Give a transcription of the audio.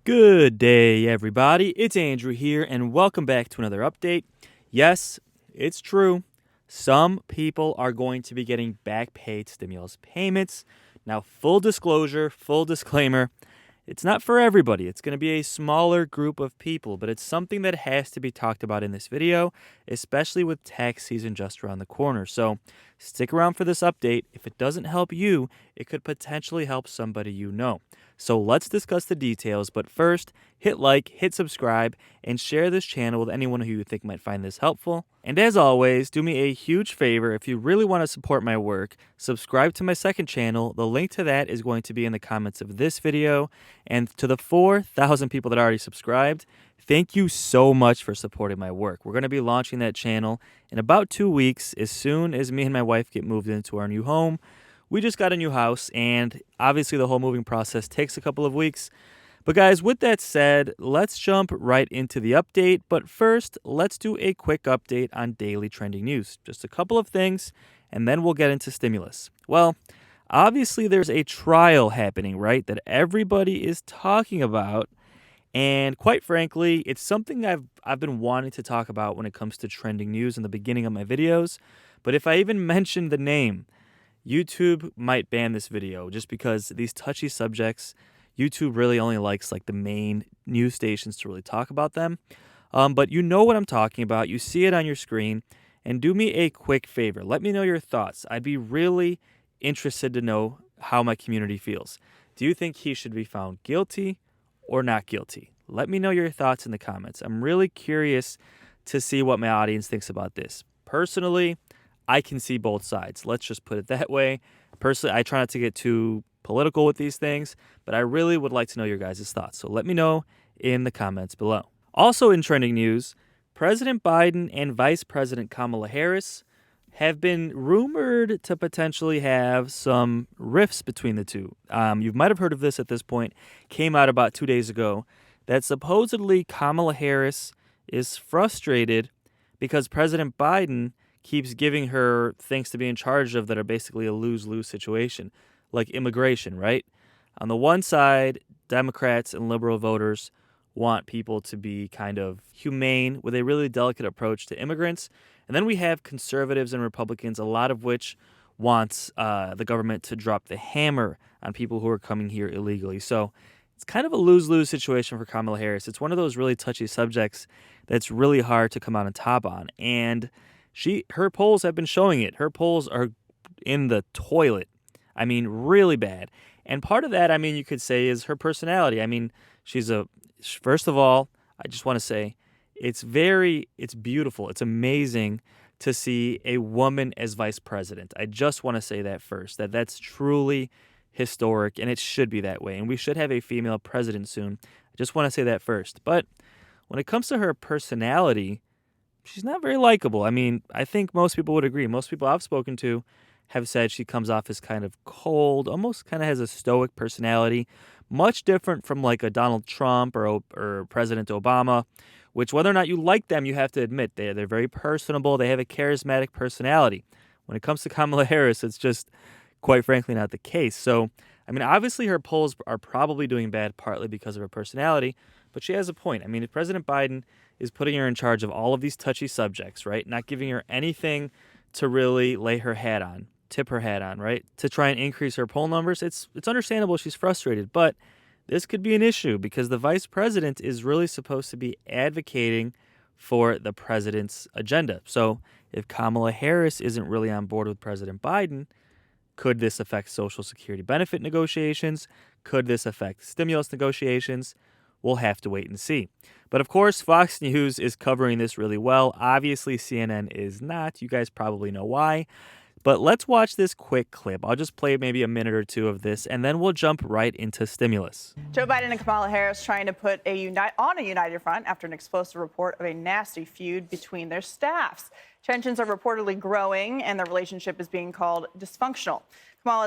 Good day, everybody. It's Andrew here, and welcome back to another update. Yes, it's true. Some people are going to be getting back paid stimulus payments. Now, full disclosure, full disclaimer, it's not for everybody. It's going to be a smaller group of people, but it's something that has to be talked about in this video, especially with tax season just around the corner. So stick around for this update. If it doesn't help you, it could potentially help somebody you know. So let's discuss the details, but first, hit like, hit subscribe, and share this channel with anyone who you think might find this helpful. And as always, do me a huge favor. If you really want to support my work, subscribe to my second channel. The link to that is going to be in the comments of this video. And to the 4,000 people that already subscribed, thank you so much for supporting my work. We're going to be launching that channel in about 2 weeks, as soon as me and my wife get moved into our new home. We just got a new house, and obviously the whole moving process takes a couple of weeks. But guys, with that said, let's jump right into the update. But first, let's do a quick update on daily trending news. Just a couple of things, and then we'll get into stimulus. Well, obviously there's a trial happening, right, that everybody is talking about. And quite frankly, it's something I've been wanting to talk about when it comes to trending news in the beginning of my videos. But if I even mention the name, YouTube might ban this video just because these touchy subjects, YouTube really only likes like the main news stations to really talk about them. But you know what I'm talking about. You see it on your screen. And do me a quick favor. Let me know your thoughts. I'd be really interested to know how my community feels. Do you think he should be found guilty or not guilty? Let me know your thoughts in the comments. I'm really curious to see what my audience thinks about this. Personally, I can see both sides. Let's just put it that way. Personally, I try not to get too political with these things, but I really would like to know your guys' thoughts. So let me know in the comments below. Also in trending news, President Biden and Vice President Kamala Harris have been rumored to potentially have some rifts between the two. You might have heard of this at this point. Came out about 2 days ago that supposedly Kamala Harris is frustrated because President Biden keeps giving her things to be in charge of that are basically a lose-lose situation, like immigration, right? On the one side, Democrats and liberal voters want people to be kind of humane with a really delicate approach to immigrants. And then we have conservatives and Republicans, a lot of which wants the government to drop the hammer on people who are coming here illegally. So it's kind of a lose-lose situation for Kamala Harris. It's one of those really touchy subjects that's really hard to come out on top on. And her polls have been showing it. Her polls are in the toilet. I mean, really bad. And part of that, I mean, you could say is her personality. I mean, first of all, I just want to say it's beautiful. It's amazing to see a woman as vice president. I just want to say that first, that's truly historic, and it should be that way. And we should have a female president soon. I just want to say that first. But when it comes to her personality, she's not very likable. I mean, I think most people would agree. Most people I've spoken to have said she comes off as kind of cold, almost kind of has a stoic personality, much different from like a Donald Trump or President Obama, which whether or not you like them, you have to admit they're very personable. They have a charismatic personality. When it comes to Kamala Harris, it's just quite frankly not the case. So, I mean, obviously her polls are probably doing bad partly because of her personality, but she has a point. I mean, if President Biden is putting her in charge of all of these touchy subjects, right? Not giving her anything to really tip her hat on, right? To try and increase her poll numbers. It's understandable she's frustrated, but this could be an issue because the vice president is really supposed to be advocating for the president's agenda. So if Kamala Harris isn't really on board with President Biden, could this affect Social Security benefit negotiations? Could this affect stimulus negotiations? We'll have to wait and see. But of course, Fox News is covering this really well. Obviously, CNN is not. You guys probably know why. But let's watch this quick clip. I'll just play maybe a minute or two of this, and then we'll jump right into stimulus. Joe Biden and Kamala Harris trying to put on a united front after an explosive report of a nasty feud between their staffs. Tensions are reportedly growing, and their relationship is being called dysfunctional. Kamala's